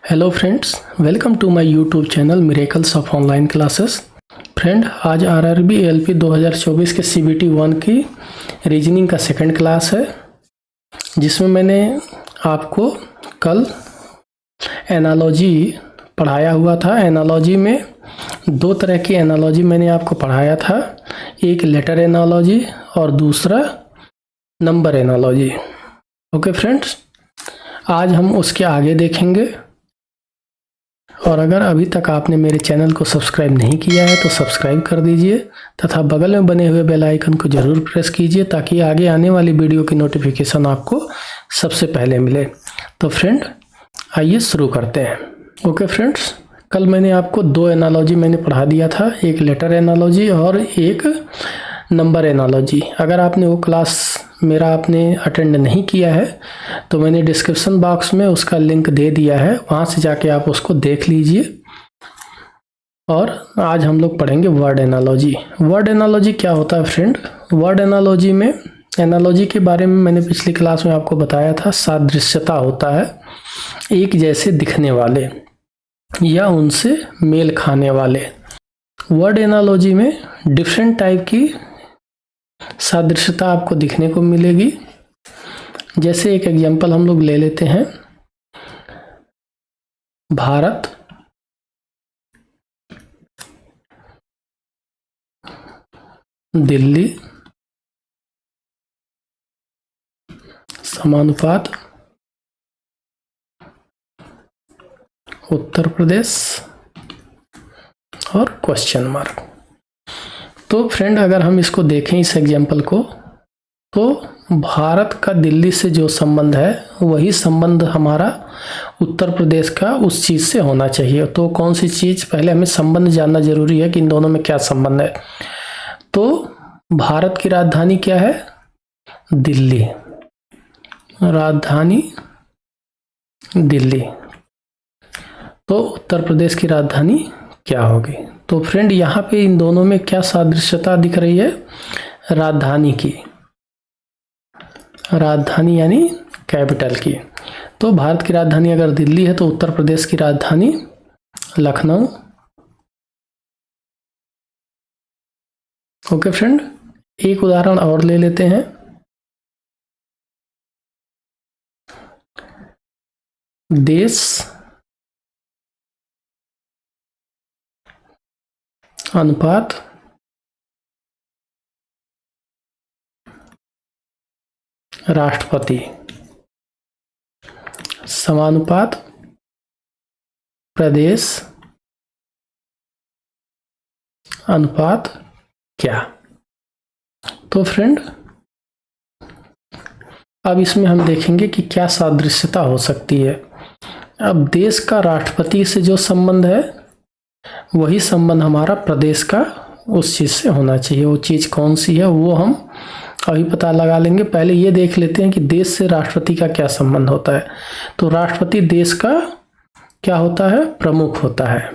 Hello friends, welcome to my YouTube channel miracles of online classes. Friend, आज RRB ALP 2024 के CBT 1 की reasoning का second class है, जिसमें मैंने आपको कल एनालॉजी पढ़ाया हुआ था। एनालॉजी में दो तरह की एनालॉजी मैंने आपको पढ़ाया था, एक लेटर एनालॉजी और दूसरा नंबर एनालॉजी। ओके फ्रेंड्स, आज हम उसके आगे देखेंगे। और अगर अभी तक आपने मेरे चैनल को सब्सक्राइब नहीं किया है तो सब्सक्राइब कर दीजिए तथा बगल में बने हुए बेल आइकन को ज़रूर प्रेस कीजिए ताकि आगे आने वाली वीडियो की नोटिफिकेशन आपको सबसे पहले मिले। तो फ्रेंड, आइए शुरू करते हैं। ओके फ्रेंड्स, कल मैंने आपको दो एनालॉजी मैंने पढ़ा दिया था, एक लेटर एनालॉजी और एक नंबर एनालॉजी। अगर आपने वो क्लास मेरा आपने अटेंड नहीं किया है तो मैंने डिस्क्रिप्शन बॉक्स में उसका लिंक दे दिया है, वहाँ से जाके आप उसको देख लीजिए। और आज हम लोग पढ़ेंगे वर्ड एनालॉजी। वर्ड एनालॉजी क्या होता है फ्रेंड? वर्ड एनालॉजी में, एनालॉजी के बारे में मैंने पिछली क्लास में आपको बताया था, सादृश्यता होता है एक जैसे दिखने वाले या उनसे मेल खाने वाले। वर्ड एनालॉजी में डिफरेंट टाइप की सादृश्यता आपको दिखने को मिलेगी। जैसे एक एग्जांपल हम लोग ले लेते हैं, भारत, दिल्ली, समानुपात, उत्तर प्रदेश और क्वेश्चन मार्क। तो फ्रेंड, अगर हम इसको देखें इस एग्जांपल को, तो भारत का दिल्ली से जो संबंध है वही संबंध हमारा उत्तर प्रदेश का उस चीज़ से होना चाहिए। तो कौन सी चीज़? पहले हमें संबंध जानना जरूरी है कि इन दोनों में क्या संबंध है। तो भारत की राजधानी क्या है? दिल्ली। राजधानी दिल्ली। तो उत्तर प्रदेश की राजधानी क्या होगी? तो फ्रेंड, यहाँ पे इन दोनों में क्या सादृश्यता दिख रही है? राजधानी की, राजधानी यानी कैपिटल की। तो भारत की राजधानी अगर दिल्ली है तो उत्तर प्रदेश की राजधानी लखनऊ। ओके फ्रेंड, एक उदाहरण और ले लेते हैं। देश, अनुपात, राष्ट्रपति, समानुपात, प्रदेश, अनुपात क्या? तो फ्रेंड, अब इसमें हम देखेंगे कि क्या सादृश्यता हो सकती है। अब देश का राष्ट्रपति से जो संबंध है वही संबंध हमारा प्रदेश का उस चीज़ से होना चाहिए। वो चीज़ कौन सी है वो हम अभी पता लगा लेंगे। पहले ये देख लेते हैं कि देश से राष्ट्रपति का क्या संबंध होता है। तो राष्ट्रपति देश का क्या होता है? प्रमुख होता है।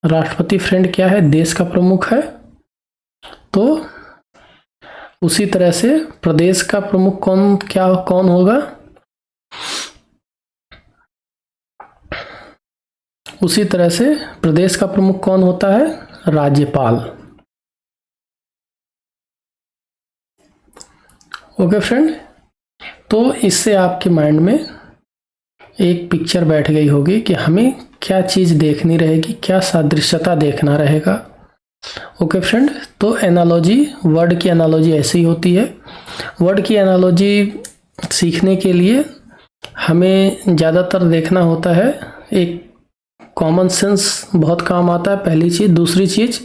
राष्ट्रपति फ्रेंड क्या है? देश का प्रमुख है। तो उसी तरह से प्रदेश का प्रमुख कौन होगा? उसी तरह से प्रदेश का प्रमुख कौन होता है? राज्यपाल। ओके फ्रेंड, तो इससे आपके माइंड में एक पिक्चर बैठ गई होगी कि हमें क्या चीज़ देखनी रहेगी, क्या सादृश्यता देखना रहेगा। ओके फ्रेंड, तो एनालॉजी, वर्ड की एनालॉजी ऐसी होती है। वर्ड की एनालॉजी सीखने के लिए हमें ज़्यादातर देखना होता है, एक कॉमन सेंस बहुत काम आता है, पहली चीज़। दूसरी चीज़,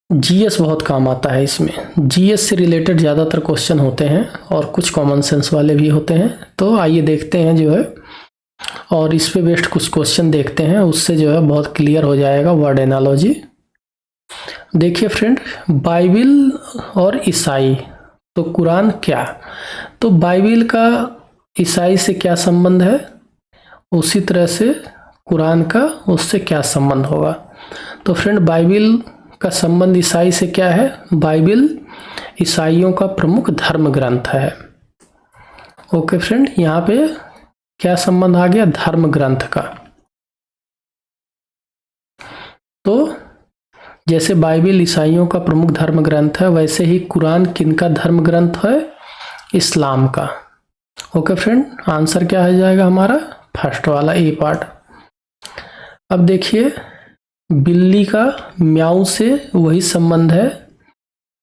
जीएस बहुत काम आता है इसमें। जीएस से रिलेटेड ज़्यादातर क्वेश्चन होते हैं और कुछ कॉमन सेंस वाले भी होते हैं। तो आइए देखते हैं जो है, और इस पे बेस्ड कुछ क्वेश्चन देखते हैं, उससे जो है बहुत क्लियर हो जाएगा वर्ड एनालॉजी। देखिए फ्रेंड, बाइबिल और ईसाई, तो कुरान क्या? तो बाइबिल का ईसाई से क्या संबंध है, उसी तरह से कुरान का उससे क्या संबंध होगा। तो फ्रेंड, बाइबिल का संबंध ईसाई से क्या है? बाइबिल ईसाइयों का प्रमुख धर्म ग्रंथ है। ओके फ्रेंड, यहाँ पे क्या संबंध आ गया? धर्म ग्रंथ का। तो जैसे बाइबिल ईसाइयों का प्रमुख धर्म ग्रंथ है, वैसे ही कुरान किनका धर्म ग्रंथ है? इस्लाम का। ओके फ्रेंड, आंसर क्या हो जाएगा हमारा? फर्स्ट वाला, ए पार्ट। अब देखिए, बिल्ली का म्याऊ से वही संबंध है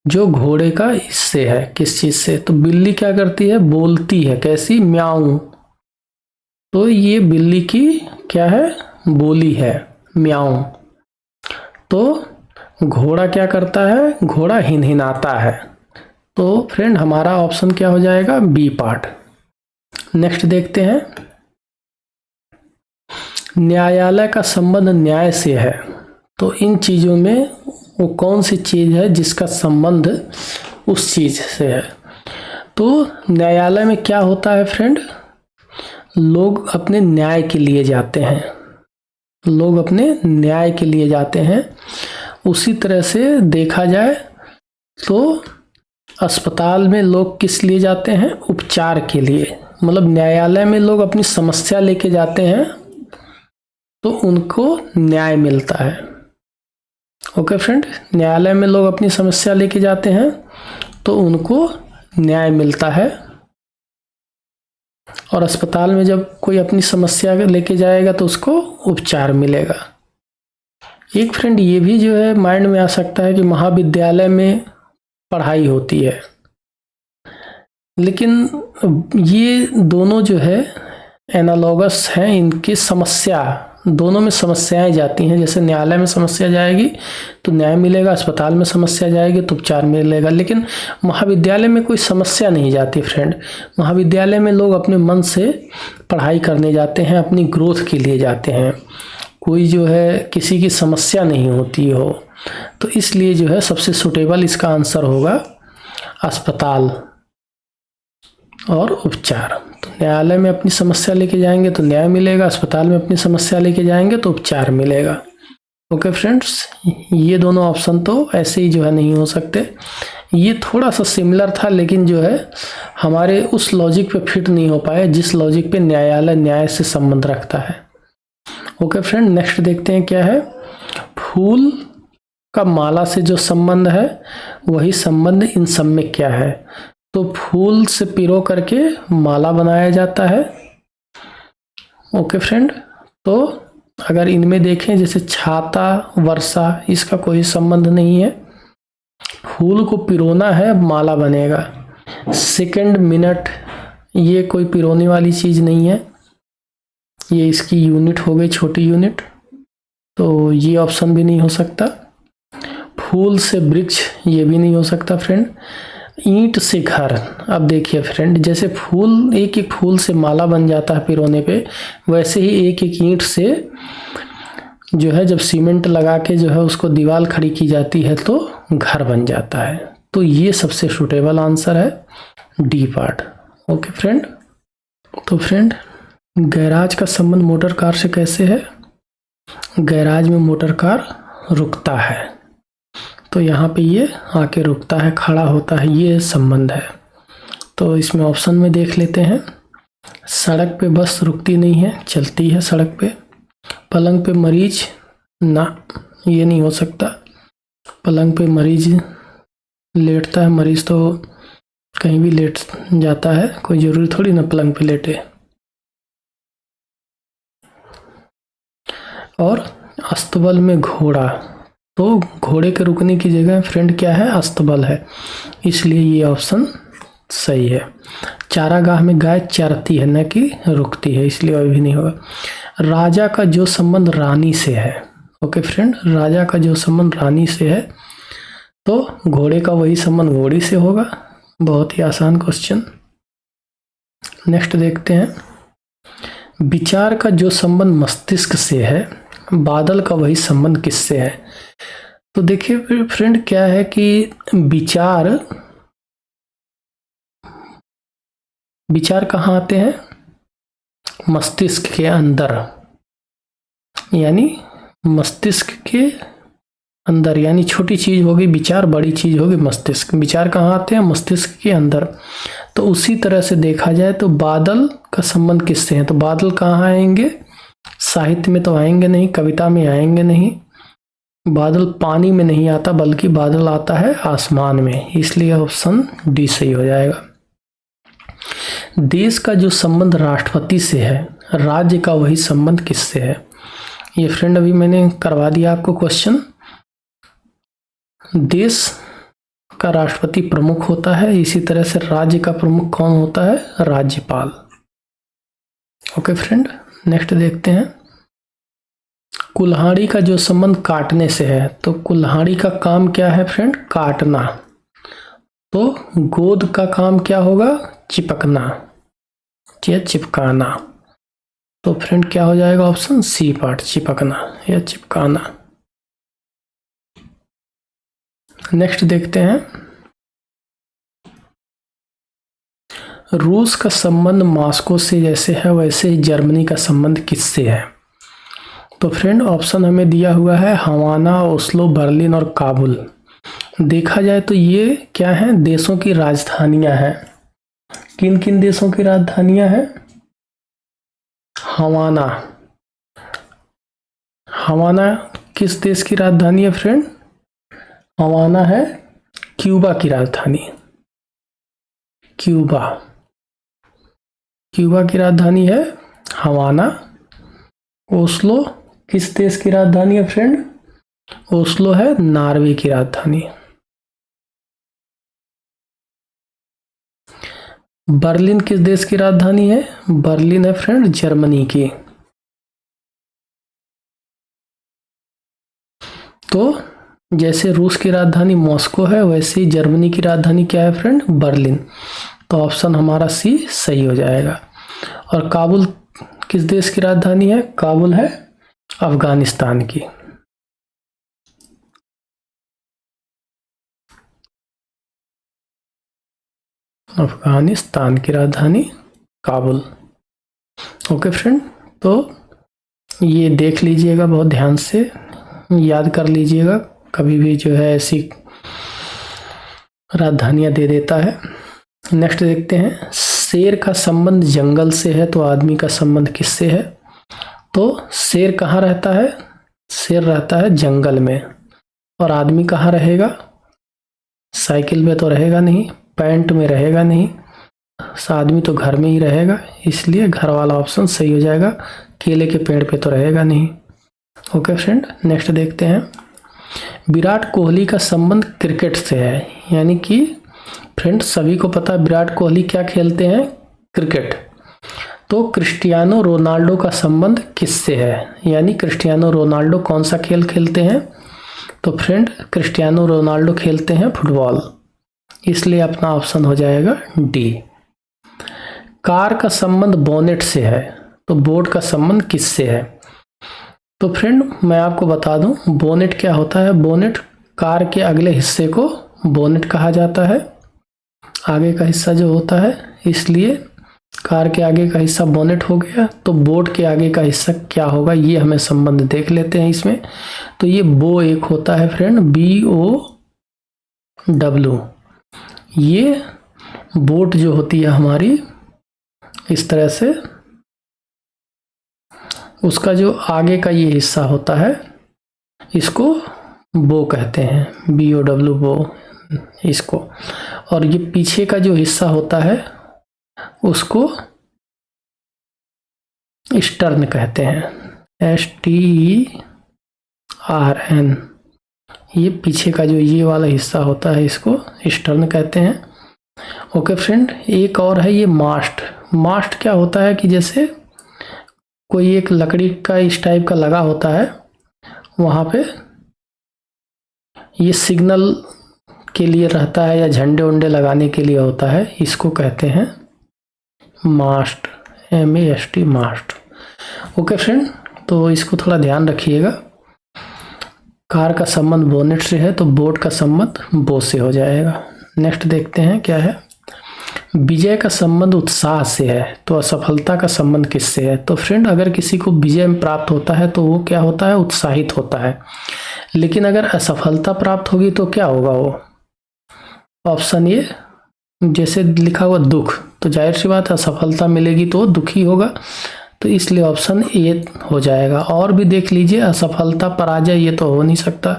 जो घोड़े का इससे है। किस चीज से? तो बिल्ली क्या करती है? बोलती है। कैसी? म्याऊ। तो ये बिल्ली की क्या है? बोली है, म्याऊ। तो घोड़ा क्या करता है? घोड़ा हिनहिनाता है। तो फ्रेंड हमारा ऑप्शन क्या हो जाएगा? B part. नेक्स्ट देखते हैं, न्यायालय का संबंध न्याय से है। तो इन चीजों में वो कौन सी चीज है जिसका संबंध उस चीज से है? तो न्यायालय में क्या होता है फ्रेंड? लोग अपने न्याय के लिए जाते हैं। लोग अपने न्याय के लिए जाते हैं। उसी तरह से देखा जाए तो अस्पताल में लोग किस लिए जाते हैं? उपचार के लिए। मतलब न्यायालय में लोग अपनी समस्या लेके जाते हैं तो उनको न्याय मिलता है। ओके फ्रेंड, न्यायालय में लोग अपनी समस्या लेके जाते हैं तो उनको न्याय मिलता है। और अस्पताल में जब कोई अपनी समस्या लेके जाएगा तो उसको उपचार मिलेगा। एक फ्रेंड ये भी जो है माइंड में आ सकता है कि महाविद्यालय में पढ़ाई होती है, लेकिन ये दोनों जो है एनालॉगस हैं। इनकी समस्या, दोनों में समस्याएं जाती हैं। जैसे न्यायालय में समस्या जाएगी तो न्याय मिलेगा, अस्पताल में समस्या जाएगी तो उपचार मिलेगा। लेकिन महाविद्यालय में कोई समस्या नहीं जाती फ्रेंड। महाविद्यालय में लोग अपने मन से पढ़ाई करने जाते हैं, अपनी ग्रोथ के लिए जाते हैं। कोई जो है किसी की समस्या नहीं होती हो, तो इसलिए जो है सबसे सुटेबल इसका आंसर होगा अस्पताल और उपचार। तो न्यायालय में अपनी समस्या लेके जाएंगे तो न्याय मिलेगा, अस्पताल में अपनी समस्या लेके जाएंगे तो उपचार मिलेगा। ओके फ्रेंड्स, ये दोनों ऑप्शन तो ऐसे ही जो है नहीं हो सकते। ये थोड़ा सा सिमिलर था, लेकिन जो है हमारे उस लॉजिक पे फिट नहीं हो पाए जिस लॉजिक पे न्यायालय न्याय से संबंध रखता है। ओके फ्रेंड, नेक्स्ट देखते हैं क्या है। फूल का माला से जो संबंध है वही संबंध इन सब में क्या है? तो फूल से पिरो करके माला बनाया जाता है। ओके फ्रेंड, तो अगर इनमें देखें जैसे छाता, वर्षा, इसका कोई संबंध नहीं है। फूल को पिरोना है, माला बनेगा। सेकंड, मिनट, ये कोई पिरोने वाली चीज नहीं है। ये इसकी यूनिट हो गई, छोटी यूनिट, तो ये ऑप्शन भी नहीं हो सकता। फूल से वृक्ष, ये भी नहीं हो सकता फ्रेंड। ईंट से घर, अब देखिए फ्रेंड, जैसे फूल, एक एक फूल से माला बन जाता है पिरोने पे, वैसे ही एक एक ईंट से जो है जब सीमेंट लगा के जो है उसको दीवार खड़ी की जाती है तो घर बन जाता है। तो ये सबसे सूटेबल आंसर है, डी पार्ट। ओके फ्रेंड, तो फ्रेंड गैराज का संबंध मोटर कार से कैसे है? गैराज में मोटर कार रुकता है, तो यहाँ पे ये आके रुकता है, खड़ा होता है, ये संबंध है। तो इसमें ऑप्शन में देख लेते हैं। सड़क पे बस रुकती नहीं है, चलती है सड़क पे। पलंग पे मरीज, ना, ये नहीं हो सकता। पलंग पे मरीज लेटता है, मरीज तो कहीं भी लेट जाता है, कोई जरूरी थोड़ी ना पलंग पे लेटे। और अस्तबल में घोड़ा, तो घोड़े के रुकने की जगह फ्रेंड क्या है? अस्तबल है, इसलिए ये ऑप्शन सही है। चारागाह में गाय चरती है, न कि रुकती है, इसलिए वह भी नहीं होगा। राजा का जो संबंध रानी से है, ओके फ्रेंड, राजा का जो संबंध रानी से है तो घोड़े का वही संबंध घोड़ी से होगा। बहुत ही आसान क्वेश्चन। नेक्स्ट देखते हैं, विचार का जो संबंध मस्तिष्क से है, बादल का वही संबंध किससे है? तो देखिए फ्रेंड क्या है कि विचार कहाँ आते हैं? मस्तिष्क के अंदर, यानी मस्तिष्क के अंदर, यानी छोटी चीज होगी विचार, बड़ी चीज होगी मस्तिष्क। विचार कहाँ आते हैं? मस्तिष्क के अंदर। तो उसी तरह से देखा जाए तो बादल का संबंध किससे है? तो बादल कहाँ आएंगे? साहित्य में तो आएंगे नहीं, कविता में आएंगे नहीं। बादल पानी में नहीं आता, बल्कि बादल आता है आसमान में, इसलिए ऑप्शन डी सही हो जाएगा। देश का जो संबंध राष्ट्रपति से है, राज्य का वही संबंध किससे है? ये फ्रेंड अभी मैंने करवा दिया आपको क्वेश्चन। देश का राष्ट्रपति प्रमुख होता है, इसी तरह से राज्य का प्रमुख कौन होता है? राज्यपाल। ओके फ्रेंड, नेक्स्ट देखते हैं। कुल्हाड़ी का जो संबंध काटने से है, तो कुल्हाड़ी का काम क्या है फ्रेंड? काटना। तो गोद का काम क्या होगा? चिपकना या चिपकाना। तो फ्रेंड क्या हो जाएगा? ऑप्शन सी पार्ट, चिपकना या चिपकाना। नेक्स्ट देखते हैं। रूस का संबंध मॉस्को से जैसे है, वैसे ही जर्मनी का संबंध किससे है? तो फ्रेंड ऑप्शन हमें दिया हुआ है हवाना, ओस्लो, बर्लिन और काबुल। देखा जाए तो ये क्या है? देशों की राजधानियां हैं। किन किन देशों की राजधानियां हैं? हवाना। हवाना किस देश की राजधानी है फ्रेंड? हवाना है क्यूबा की राजधानी। क्यूबा की राजधानी है हवाना। ओस्लो किस देश की राजधानी है फ्रेंड? ओस्लो है नॉर्वे की राजधानी। बर्लिन किस देश की राजधानी है? बर्लिन है फ्रेंड जर्मनी की। तो जैसे रूस की राजधानी मॉस्को है, वैसे ही जर्मनी की राजधानी क्या है फ्रेंड? बर्लिन। तो ऑप्शन हमारा सी सही हो जाएगा। और काबुल किस देश की राजधानी है? काबुल है अफगानिस्तान की। अफगानिस्तान की राजधानी काबुल। ओके फ्रेंड, तो ये देख लीजिएगा, बहुत ध्यान से याद कर लीजिएगा, कभी भी जो है ऐसी राजधानियां दे देता है। नेक्स्ट देखते हैं। शेर का संबंध जंगल से है, तो आदमी का संबंध किससे है? तो शेर कहाँ रहता है? शेर रहता है जंगल में। और आदमी कहाँ रहेगा? साइकिल में तो रहेगा नहीं, पैंट में रहेगा नहीं, आदमी तो घर में ही रहेगा, इसलिए घर वाला ऑप्शन सही हो जाएगा। केले के पेड़ पे तो रहेगा नहीं। ओके फ्रेंड, नेक्स्ट देखते हैं। विराट कोहली का संबंध क्रिकेट से है, यानी कि फ्रेंड सभी को पता है विराट कोहली क्या खेलते हैं? क्रिकेट। तो क्रिस्टियानो रोनाल्डो का संबंध किससे है? यानी क्रिस्टियानो रोनाल्डो कौन सा खेल खेलते हैं? तो फ्रेंड क्रिस्टियानो रोनाल्डो खेलते हैं फुटबॉल, इसलिए अपना ऑप्शन हो जाएगा डी। कार का संबंध बोनेट से है, तो बोर्ड का संबंध किससे है? तो फ्रेंड मैं आपको बता दूं, बोनेट क्या होता है? बोनेट कार के अगले हिस्से को बोनेट कहा जाता है, आगे का हिस्सा जो होता है, इसलिए कार के आगे का हिस्सा बोनेट हो गया। तो बोर्ड के आगे का हिस्सा क्या होगा, ये हमें संबंध देख लेते हैं इसमें। तो ये बो एक होता है फ्रेंड, BOW। ये बोट जो होती है हमारी, इस तरह से उसका जो आगे का ये हिस्सा होता है, इसको बो कहते हैं, BOW बो इसको। और ये पीछे का जो हिस्सा होता है उसको स्टर्न कहते हैं, STERN। ये पीछे का जो ये वाला हिस्सा होता है, इसको स्टर्न कहते हैं। ओके फ्रेंड, एक और है ये मास्ट। मास्ट क्या होता है कि जैसे कोई एक लकड़ी का इस टाइप का लगा होता है, वहाँ पे ये सिग्नल के लिए रहता है या झंडे उंडे लगाने के लिए होता है, इसको कहते हैं मास्ट, MAST मास्ट। ओके फ्रेंड, तो इसको थोड़ा ध्यान रखिएगा। कार का संबंध बोनेट से है, तो बोट का संबंध बो से हो जाएगा। नेक्स्ट देखते हैं क्या है। विजय का संबंध उत्साह से है, तो असफलता का संबंध किससे है? तो फ्रेंड अगर किसी को विजय प्राप्त होता है तो वो क्या होता है? उत्साहित होता है। लेकिन अगर असफलता प्राप्त होगी तो क्या होगा? वो ऑप्शन ए जैसे लिखा हुआ दुख, तो जाहिर सी बात है असफलता मिलेगी तो दुखी होगा, तो इसलिए ऑप्शन ए हो जाएगा। और भी देख लीजिए, असफलता पराजय ये तो हो नहीं सकता,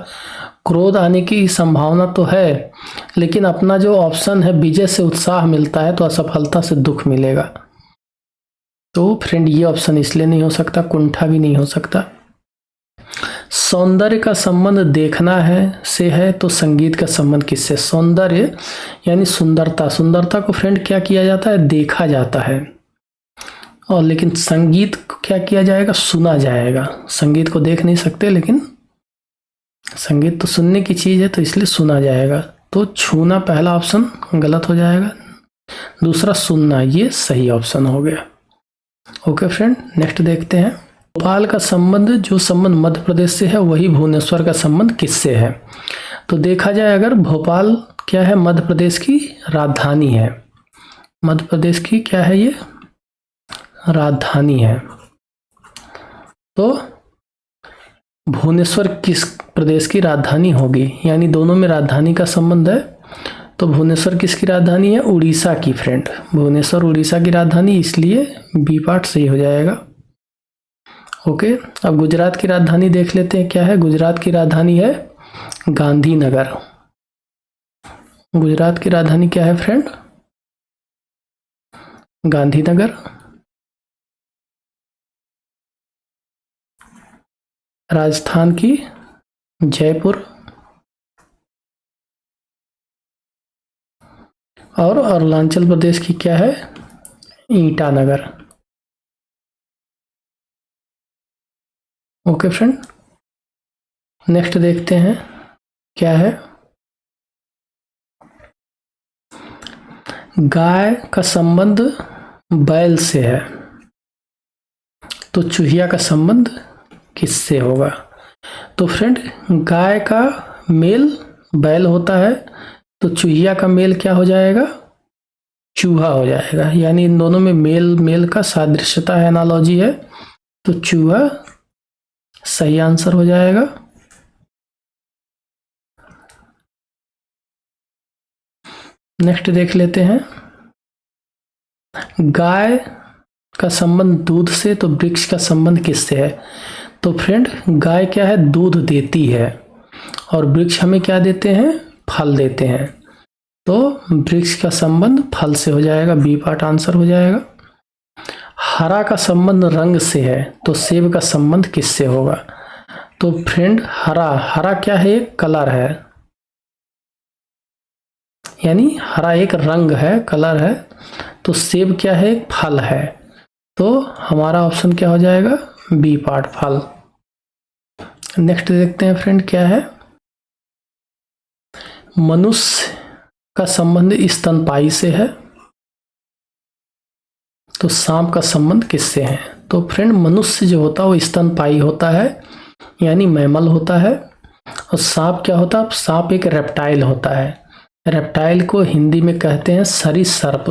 क्रोध आने की संभावना तो है, लेकिन अपना जो ऑप्शन है विजय से उत्साह मिलता है, तो असफलता से दुख मिलेगा। तो फ्रेंड ये ऑप्शन इसलिए नहीं हो सकता, कुंठा भी नहीं हो सकता। सौंदर्य का संबंध देखना है से है, तो संगीत का संबंध किससे? सौंदर्य यानी सुंदरता, सुंदरता को फ्रेंड क्या किया जाता है? देखा जाता है। और लेकिन संगीत को क्या किया जाएगा? सुना जाएगा। संगीत को देख नहीं सकते, लेकिन संगीत तो सुनने की चीज है, तो इसलिए सुना जाएगा। तो छूना पहला ऑप्शन गलत हो जाएगा, दूसरा सुनना ये सही ऑप्शन हो गया। ओके फ्रेंड, नेक्स्ट देखते हैं। भोपाल का संबंध, जो संबंध मध्य प्रदेश से है वही भुवनेश्वर का संबंध किससे है? तो देखा जाए अगर भोपाल क्या है? मध्य प्रदेश की राजधानी है। मध्य प्रदेश की क्या है? ये राजधानी है। तो भुवनेश्वर किस प्रदेश की राजधानी होगी? यानी दोनों में राजधानी का संबंध है, तो भुवनेश्वर किसकी राजधानी है? उड़ीसा की फ्रेंड। भुवनेश्वर उड़ीसा की राजधानी, इसलिए बी पार्ट सही हो जाएगा। ओके, अब गुजरात की राजधानी देख लेते हैं, क्या है? गुजरात की राजधानी है गांधीनगर। गुजरात की राजधानी क्या है फ्रेंड? गांधीनगर। राजस्थान की जयपुर। और अरुणाचल प्रदेश की क्या है? ईटानगर। ओके फ्रेंड, नेक्स्ट देखते हैं क्या है। गाय का संबंध बैल से है, तो चूहिया का संबंध किससे होगा? तो फ्रेंड गाय का मेल बैल होता है, तो चूहिया का मेल क्या हो जाएगा? चूहा हो जाएगा। यानी इन दोनों में मेल मेल का सादृश्यता है, एनालॉजी है, तो चूहा सही आंसर हो जाएगा। नेक्स्ट देख लेते हैं। गाय का संबंध दूध से, तो वृक्ष का संबंध किससे है? तो फ्रेंड गाय क्या है? दूध देती है, और वृक्ष हमें क्या देते हैं? फल देते हैं, तो वृक्ष का संबंध फल से हो जाएगा, बी पार्ट आंसर हो जाएगा। हरा का संबंध रंग से है, तो सेब का संबंध किससे होगा? तो फ्रेंड हरा, हरा क्या है? एक कलर है, यानी हरा एक रंग है, कलर है, तो सेब क्या है? एक फल है, तो हमारा ऑप्शन क्या हो जाएगा? बी पार्ट फल। नेक्स्ट देखते हैं फ्रेंड क्या है। मनुष्य का संबंध स्तनपायी से है, तो सांप का संबंध किससे है? तो फ्रेंड मनुष्य जो होता है वो स्तनपायी होता है, यानी मैमल होता है, और सांप क्या होता है? सांप एक रेप्टाइल होता है। रेप्टाइल को हिंदी में कहते हैं सरीसर्प।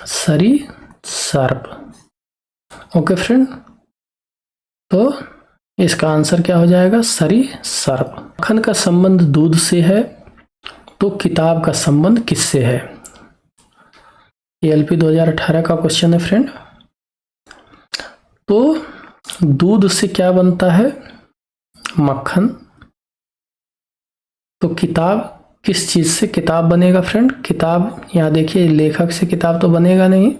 सरीसर्प। ओके फ्रेंड, तो इसका आंसर क्या हो जाएगा? सरीसर्प। मक्खन का संबंध दूध से है, तो किताब का संबंध किससे है? एएलपी 2018 का क्वेश्चन है फ्रेंड। तो दूध से क्या बनता है? मक्खन। तो किताब किस चीज से किताब बनेगा फ्रेंड? किताब यहाँ देखिए, लेखक से किताब तो बनेगा नहीं,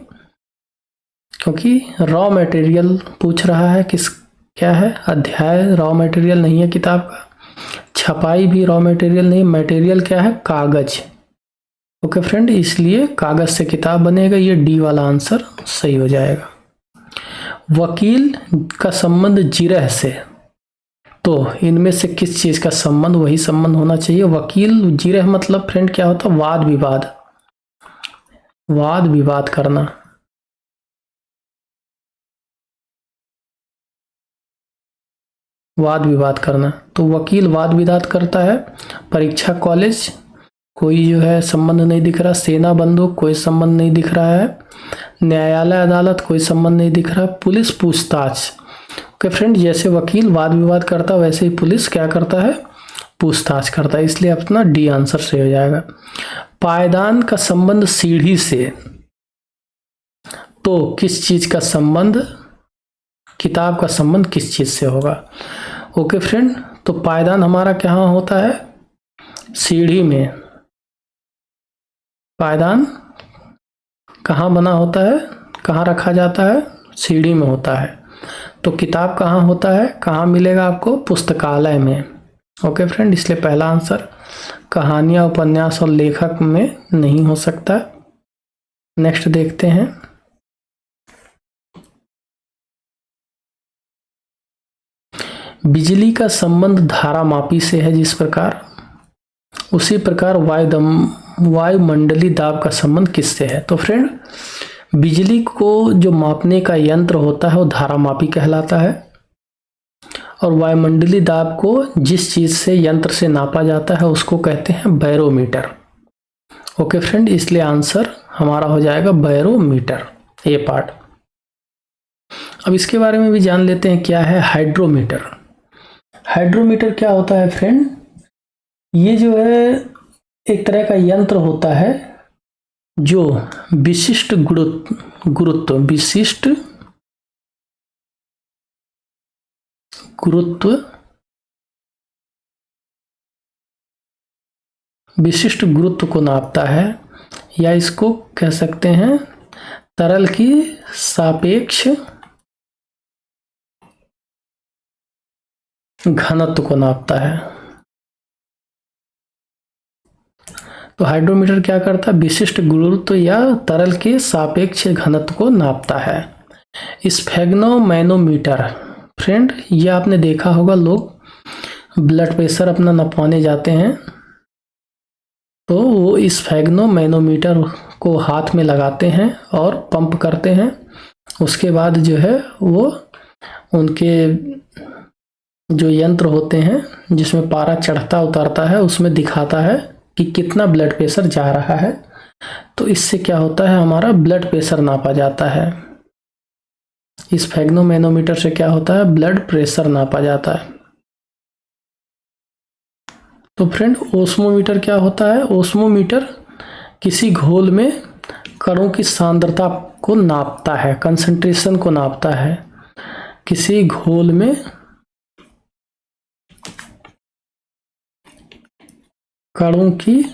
क्योंकि रॉ मटेरियल पूछ रहा है। किस क्या है? अध्याय रॉ मटेरियल नहीं है किताब का, छपाई भी रॉ मटेरियल नहीं, मटेरियल क्या है? कागज। ओके फ्रेंड, इसलिए कागज से किताब बनेगा, ये डी वाला आंसर सही हो जाएगा। वकील का संबंध जिरह से, तो इनमें से किस चीज का संबंध? वही संबंध होना चाहिए। वकील जिरह मतलब फ्रेंड क्या होता? वाद विवाद, वाद विवाद करना। वाद विवाद करना, तो वकील वाद विवाद करता है। परीक्षा कॉलेज कोई जो है संबंध नहीं दिख रहा। सेना बंदूक कोई संबंध नहीं दिख रहा है। न्यायालय अदालत कोई संबंध नहीं दिख रहा। पुलिस पूछताछ के फ्रेंड, जैसे वकील वाद विवाद करता वैसे ही पुलिस क्या करता है? पूछताछ करता है, इसलिए अपना डी आंसर सही हो जाएगा। पायदान का संबंध सीढ़ी से, तो किस चीज का संबंध, किताब का संबंध किस चीज से होगा। ओके फ्रेंड, तो पायदान हमारा कहाँ होता है, सीढ़ी में। पायदान कहाँ बना होता है, कहाँ रखा जाता है, सीढ़ी में होता है। तो किताब कहाँ होता है, कहाँ मिलेगा आपको, पुस्तकालय में। ओके फ्रेंड, इसलिए पहला आंसर कहानियाँ, उपन्यास और लेखक में नहीं हो सकता। नेक्स्ट देखते हैं। बिजली का संबंध धारामापी से है जिस प्रकार, उसी प्रकार वायुमंडलीय दाब का संबंध किससे है। तो फ्रेंड, बिजली को जो मापने का यंत्र होता है वो धारामापी कहलाता है, और वायुमंडलीय दाब को जिस चीज से यंत्र से नापा जाता है उसको कहते हैं बैरोमीटर। ओके फ्रेंड, इसलिए आंसर हमारा हो जाएगा बैरोमीटर, ये पार्ट। अब इसके बारे में भी जान लेते हैं क्या है हाइड्रोमीटर। हाइड्रोमीटर क्या होता है फ्रेंड, ये जो है एक तरह का यंत्र होता है जो विशिष्ट गुरुत्व को नापता है, या इसको कह सकते हैं तरल की सापेक्ष घनत्व को नापता है। तो हाइड्रोमीटर क्या करता है, विशिष्ट गुरुत्व या तरल के सापेक्ष घनत्व को नापता है। स्फेग्नोमैनोमीटर, फ्रेंड ये आपने देखा होगा, लोग ब्लड प्रेशर अपना नापने जाते हैं तो वो स्फेग्नोमैनोमीटर को हाथ में लगाते हैं और पंप करते हैं। उसके बाद जो है वो उनके जो यंत्र होते हैं जिसमें पारा चढ़ता उतरता है उसमें दिखाता है कि कितना ब्लड प्रेशर जा रहा है। तो इससे क्या होता है, हमारा ब्लड प्रेशर नापा जाता है। स्फेग्नोमैनोमीटर से क्या होता है, ब्लड प्रेशर नापा जाता है। तो फ्रेंड ओस्मोमीटर क्या होता है, ओस्मोमीटर किसी घोल में कणों की सांद्रता को नापता है, कंसंट्रेशन को नापता है। किसी घोल में कणों की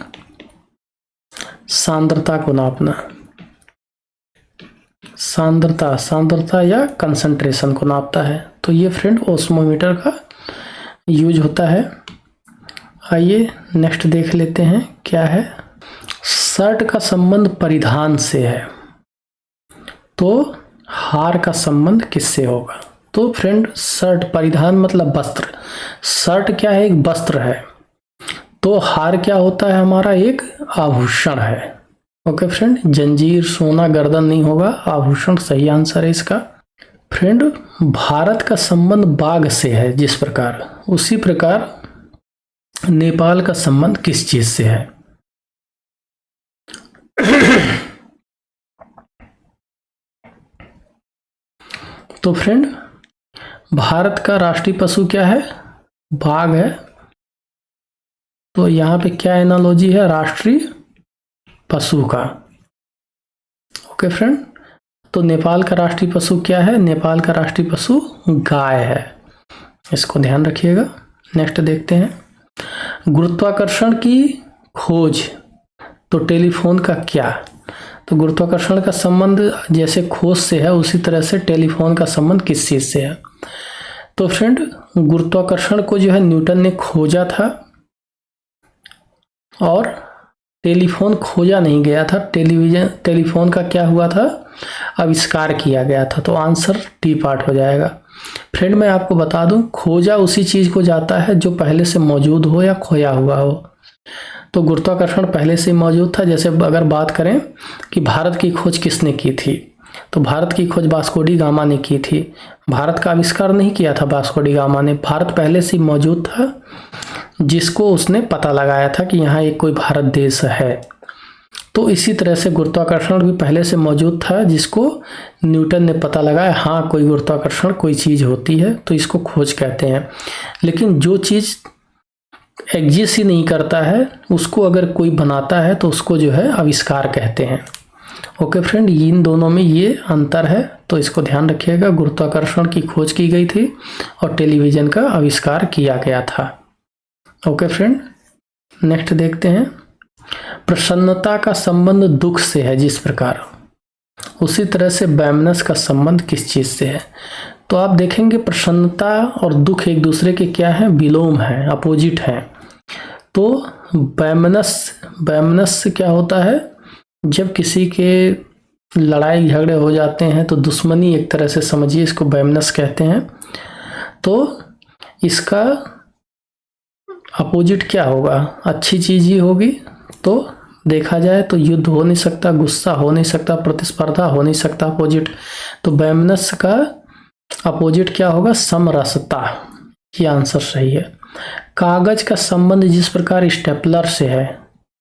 सांद्रता को नापना, सांद्रता या कंसंट्रेशन को नापता है। तो ये फ्रेंड ओस्मोमीटर का यूज होता है। आइए नेक्स्ट देख लेते हैं क्या है। शर्ट का संबंध परिधान से है, तो हार का संबंध किससे होगा। तो फ्रेंड शर्ट, परिधान मतलब वस्त्र, शर्ट क्या है, एक वस्त्र है, तो हार क्या होता है, हमारा एक आभूषण है। ओके फ्रेंड, जंजीर, सोना, गर्दन नहीं होगा, आभूषण सही आंसर है इसका। फ्रेंड भारत का संबंध बाघ से है जिस प्रकार, उसी प्रकार नेपाल का संबंध किस चीज से है। तो फ्रेंड भारत का राष्ट्रीय पशु क्या है, बाघ है। तो यहाँ पे क्या एनालॉजी है, राष्ट्रीय पशु का। ओके फ्रेंड, तो नेपाल का राष्ट्रीय पशु क्या है, नेपाल का राष्ट्रीय पशु गाय है, इसको ध्यान रखिएगा। नेक्स्ट देखते हैं गुरुत्वाकर्षण की खोज, तो टेलीफोन का क्या। तो गुरुत्वाकर्षण का संबंध जैसे खोज से है उसी तरह से टेलीफोन का संबंध किस चीज से है। तो फ्रेंड गुरुत्वाकर्षण को जो है न्यूटन ने खोजा था और टेलीफोन खोजा नहीं गया था, टेलीफोन का क्या हुआ था, आविष्कार किया गया था। तो आंसर टी पार्ट हो जाएगा। फ्रेंड मैं आपको बता दूं, खोजा उसी चीज को जाता है जो पहले से मौजूद हो या खोया हुआ हो। तो गुरुत्वाकर्षण पहले से मौजूद था। जैसे अगर बात करें कि भारत की खोज किसने की थी, तो भारत की खोज वास्को डी गामा ने की थी। भारत का आविष्कार नहीं किया था वास्को डी गामा ने, भारत पहले से मौजूद था जिसको उसने पता लगाया था कि यहाँ एक कोई भारत देश है। तो इसी तरह से गुरुत्वाकर्षण भी पहले से मौजूद था जिसको न्यूटन ने पता लगाया, हाँ कोई गुरुत्वाकर्षण कोई चीज़ होती है, तो इसको खोज कहते हैं। लेकिन जो चीज़ एग्जिस्ट ही नहीं करता है, उसको अगर कोई बनाता है तो उसको जो है आविष्कार कहते हैं। ओके फ्रेंड, इन दोनों में ये अंतर है, तो इसको ध्यान रखिएगा। गुरुत्वाकर्षण की खोज की गई थी और टेलीविज़न का आविष्कार किया गया था। ओके फ्रेंड, नेक्स्ट देखते हैं। प्रसन्नता का संबंध दुख से है जिस प्रकार, उसी तरह से वैमनस्य का संबंध किस चीज़ से है? तो आप देखेंगे प्रसन्नता और दुख एक दूसरे के क्या है, विलोम है, अपोजिट है। तो वैमनस्य क्या होता है, जब किसी के लड़ाई झगड़े हो जाते हैं तो दुश्मनी, एक तरह से समझिए, इसको वैमनस्य कहते हैं। तो इसका अपोजिट क्या होगा, अच्छी चीज़ ही होगी। तो देखा जाए तो युद्ध हो नहीं सकता, गुस्सा हो नहीं सकता, प्रतिस्पर्धा हो नहीं सकता अपोजिट। तो वैमनस्य का अपोजिट क्या होगा, समरसता। ये आंसर सही है। कागज का संबंध जिस प्रकार स्टेपलर से है,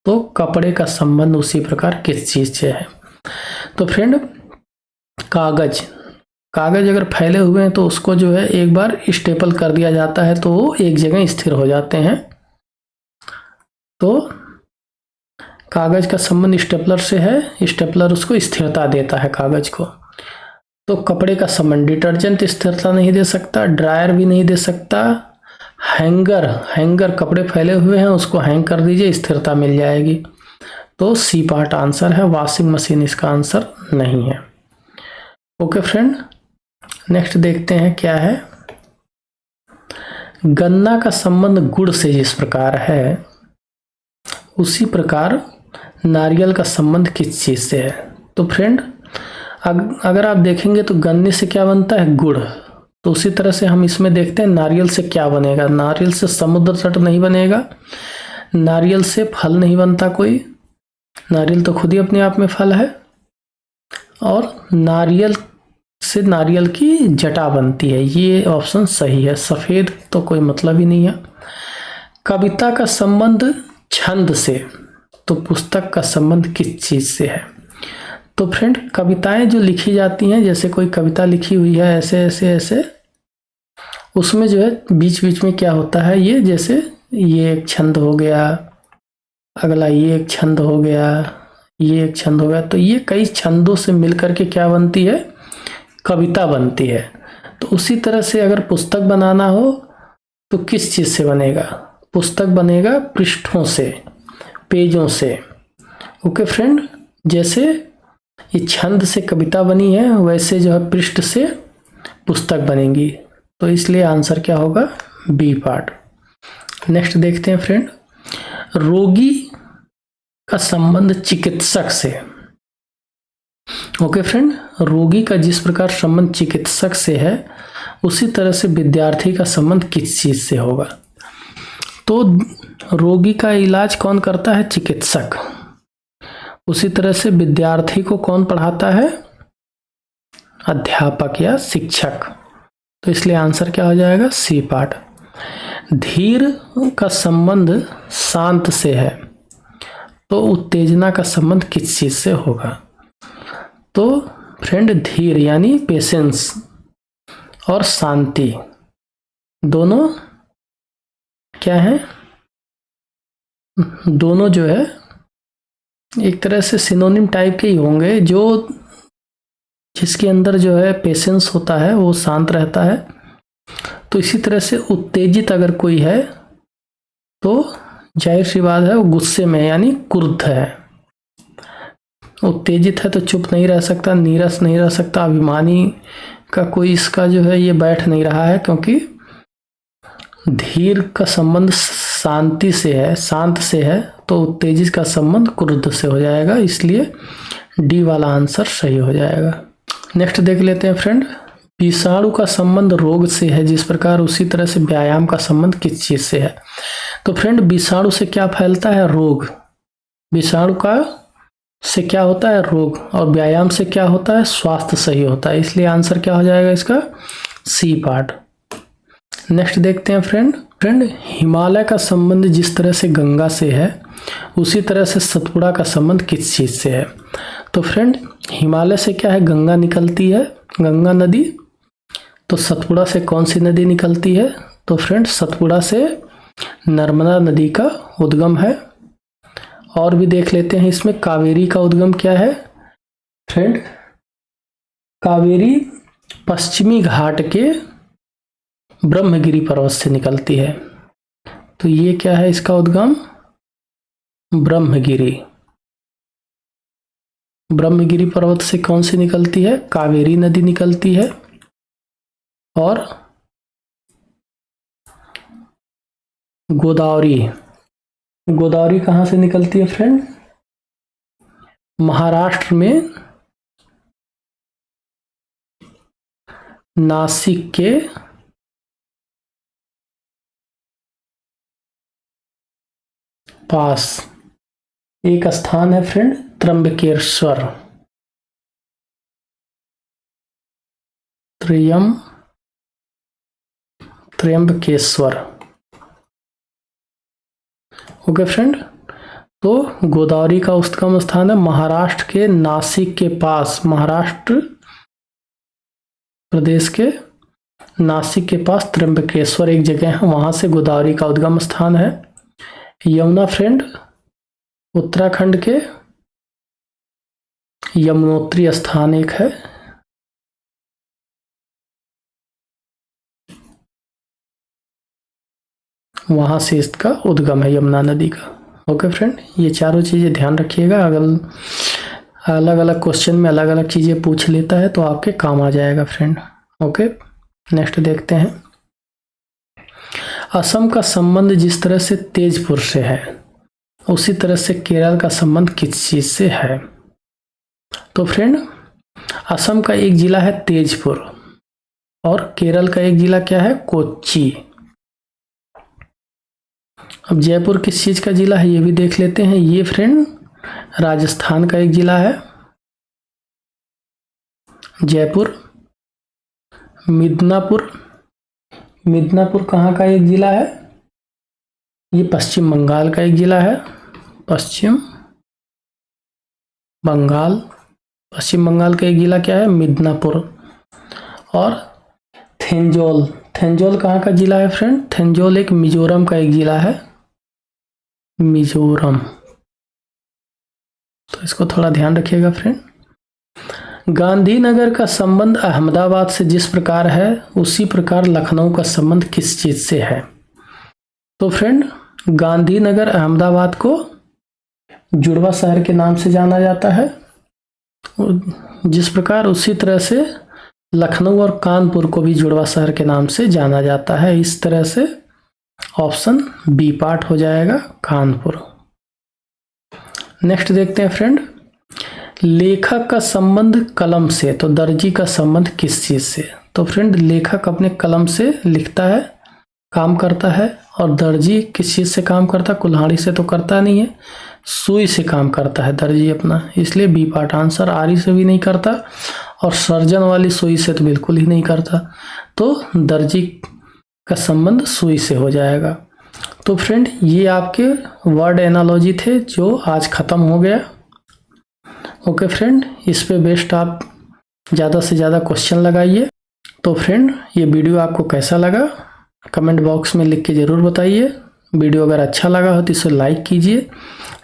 तो कपड़े का संबंध उसी प्रकार किस चीज से है? तो फ्रेंड, कागज अगर फैले हुए हैं तो उसको जो है एक बार स्टेपल कर दिया जाता है तो वो एक जगह स्थिर हो जाते हैं। तो कागज का संबंध स्टेपलर से है, स्टेपलर उसको स्थिरता देता है कागज को। तो कपड़े का संबंध, डिटर्जेंट स्थिरता नहीं दे सकता, ड्रायर भी नहीं दे सकता। हैंगर कपड़े फैले हुए हैं, उसको हैंग कर दीजिए, स्थिरता मिल जाएगी। तो सी पार्ट आंसर है, वॉशिंग मशीन इसका आंसर नहीं है। ओके फ्रेंड, नेक्स्ट देखते हैं क्या है। गन्ना का संबंध गुड़ से जिस प्रकार है, उसी प्रकार नारियल का संबंध किस चीज से है? तो फ्रेंड, अगर आप देखेंगे तो गन्ने से क्या बनता है, गुड़। तो उसी तरह से हम इसमें देखते हैं नारियल से क्या बनेगा। नारियल से समुद्र तट नहीं बनेगा, नारियल से फल नहीं बनता कोई, नारियल तो खुद ही अपने आप में फल है। और नारियल से नारियल की जटा बनती है, ये ऑप्शन सही है। सफेद तो कोई मतलब ही नहीं है। कविता का संबंध छंद से, तो पुस्तक का संबंध किस चीज से है? तो फ्रेंड, कविताएं जो लिखी जाती हैं, जैसे कोई कविता लिखी हुई है ऐसे ऐसे ऐसे, उसमें जो है बीच बीच में क्या होता है, ये जैसे ये एक छंद हो गया, अगला ये एक छंद हो गया, ये एक छंद हो गया। तो ये कई छंदों से मिलकर के क्या बनती है, कविता बनती है। तो उसी तरह से अगर पुस्तक बनाना हो तो किस चीज से बनेगा? पुस्तक बनेगा पृष्ठों से, पेजों से। ओके फ्रेंड, जैसे ये छंद से कविता बनी है, वैसे जो है पृष्ठ से पुस्तक बनेगी। तो इसलिए आंसर क्या होगा, बी पार्ट। नेक्स्ट देखते हैं फ्रेंड। रोगी का संबंध चिकित्सक से। ओके फ्रेंड, रोगी का जिस प्रकार संबंध चिकित्सक से है, उसी तरह से विद्यार्थी का संबंध किस चीज से होगा? तो रोगी का इलाज कौन करता है, चिकित्सक। उसी तरह से विद्यार्थी को कौन पढ़ाता है, अध्यापक या शिक्षक। तो इसलिए आंसर क्या हो जाएगा, सी पार्ट। धीर का संबंध शांत से है, तो उत्तेजना का संबंध किस चीज से होगा? तो फ्रेंड, धीर यानी पेशेंस और शांति दोनों क्या है, दोनों जो है एक तरह से सिनोनिम टाइप के ही होंगे। जो जिसके अंदर जो है पेशेंस होता है वो शांत रहता है। तो इसी तरह से उत्तेजित अगर कोई है तो जाहिर सी बात है वो गुस्से में यानी क्रुद्ध है। उत्तेजित है तो चुप नहीं रह सकता, नीरस नहीं रह सकता, अभिमानी का कोई इसका जो है ये बैठ नहीं रहा है, क्योंकि धीर का संबंध शांति से है, शांत से है। तो उत्तेजित का संबंध क्रुद्ध से हो जाएगा, इसलिए डी वाला आंसर सही हो जाएगा। नेक्स्ट देख लेते हैं फ्रेंड। विषाणु का संबंध रोग से है जिस प्रकार, उसी तरह से व्यायाम का संबंध किस चीज से है? तो फ्रेंड, विषाणु से क्या फैलता है, रोग। विषाणु का से क्या होता है, रोग। और व्यायाम से क्या होता है, स्वास्थ्य सही होता है। इसलिए आंसर क्या हो जाएगा इसका, सी पार्ट। नेक्स्ट देखते हैं फ्रेंड। हिमालय का संबंध जिस तरह से गंगा से है, उसी तरह से सतपुड़ा का संबंध किस चीज से है? तो फ्रेंड, हिमालय से क्या है, गंगा निकलती है, गंगा नदी। तो सतपुड़ा से कौन सी नदी निकलती है? तो फ्रेंड, सतपुड़ा से नर्मदा नदी का उद्गम है। और भी देख लेते हैं इसमें कावेरी का उद्गम क्या है फ्रेंड। कावेरी पश्चिमी घाट के ब्रह्मगिरी पर्वत से निकलती है। तो ये क्या है इसका उद्गम, ब्रह्मगिरी। ब्रह्मगिरी पर्वत से कौन सी निकलती है, कावेरी नदी निकलती है। और गोदावरी, गोदावरी कहाँ से निकलती है फ्रेंड, महाराष्ट्र में नासिक के पास एक स्थान है friend, Trimbakeshwar. Trimbakeshwar. Okay friend, तो गोदावरी का उद्गम स्थान है महाराष्ट्र के नासिक के पास, महाराष्ट्र प्रदेश के नासिक के पास त्र्यंबकेश्वर एक जगह है, वहां से गोदावरी का उद्गम स्थान है। यमुना फ्रेंड उत्तराखंड के यमुनोत्री स्थान एक है। वहां से इसका उद्गम है यमुना नदी का। ओके फ्रेंड, ये चारों चीजें ध्यान रखिएगा, अगर अलग अलग क्वेश्चन में अलग अलग चीजें पूछ लेता है तो आपके काम आ जाएगा फ्रेंड। ओके, नेक्स्ट देखते हैं। असम का संबंध जिस तरह से तेजपुर से है उसी तरह से केरल का संबंध किस चीज से है। तो फ्रेंड असम का एक जिला है तेजपुर और केरल का एक जिला क्या है, कोच्चि। अब जयपुर किस चीज का जिला है ये भी देख लेते हैं। ये फ्रेंड राजस्थान का एक जिला है जयपुर। मिदनापुर, मिदनापुर कहाँ का एक जिला है, ये पश्चिम बंगाल का एक जिला है, पश्चिम बंगाल। पश्चिम बंगाल का एक जिला क्या है, मिदनापुर। और थेंजोल, थेंजोल कहाँ का जिला है फ्रेंड, थेंजोल एक मिजोरम का एक जिला है, मिजोरम। तो इसको थोड़ा ध्यान रखिएगा फ्रेंड। गांधीनगर का संबंध अहमदाबाद से जिस प्रकार है उसी प्रकार लखनऊ का संबंध किस चीज से है। तो फ्रेंड गांधीनगर अहमदाबाद को जुड़वा शहर के नाम से जाना जाता है, जिस प्रकार उसी तरह से लखनऊ और कानपुर को भी जुड़वा शहर के नाम से जाना जाता है। इस तरह से ऑप्शन बी पार्ट हो जाएगा, कानपुर। नेक्स्ट देखते हैं फ्रेंड, लेखक का संबंध कलम से, तो दर्जी का संबंध किस चीज से। तो फ्रेंड लेखक अपने कलम से लिखता है, काम करता है, और दर्जी किस चीज से काम करता है, कुल्हाड़ी से तो करता नहीं है, सुई से काम करता है दर्जी अपना, इसलिए बी पार्ट आंसर। आरी से भी नहीं करता और सर्जन वाली सुई से तो बिल्कुल ही नहीं करता, तो दर्जी का संबंध सुई से हो जाएगा। तो फ्रेंड ये आपके वर्ड एनालॉजी थे जो आज खत्म हो गया। ओके फ्रेंड, इस पे बेस्ट आप ज़्यादा से ज़्यादा क्वेश्चन लगाइए। तो फ्रेंड ये वीडियो आपको कैसा लगा कमेंट बॉक्स में लिख के ज़रूर बताइए। वीडियो अगर अच्छा लगा हो तो इसे लाइक कीजिए,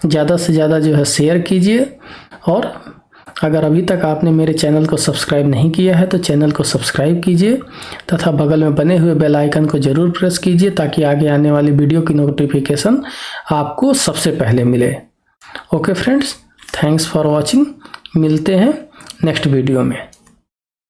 ज़्यादा से ज़्यादा जो है शेयर कीजिए, और अगर अभी तक आपने मेरे चैनल को सब्सक्राइब नहीं किया है तो चैनल को सब्सक्राइब कीजिए तथा बगल में बने हुए बेल आइकन को ज़रूर प्रेस कीजिए ताकि आगे आने वाली वीडियो की नोटिफिकेशन आपको सबसे पहले मिले। Okay friends, thanks for watching, मिलते हैं नेक्स्ट वीडियो में।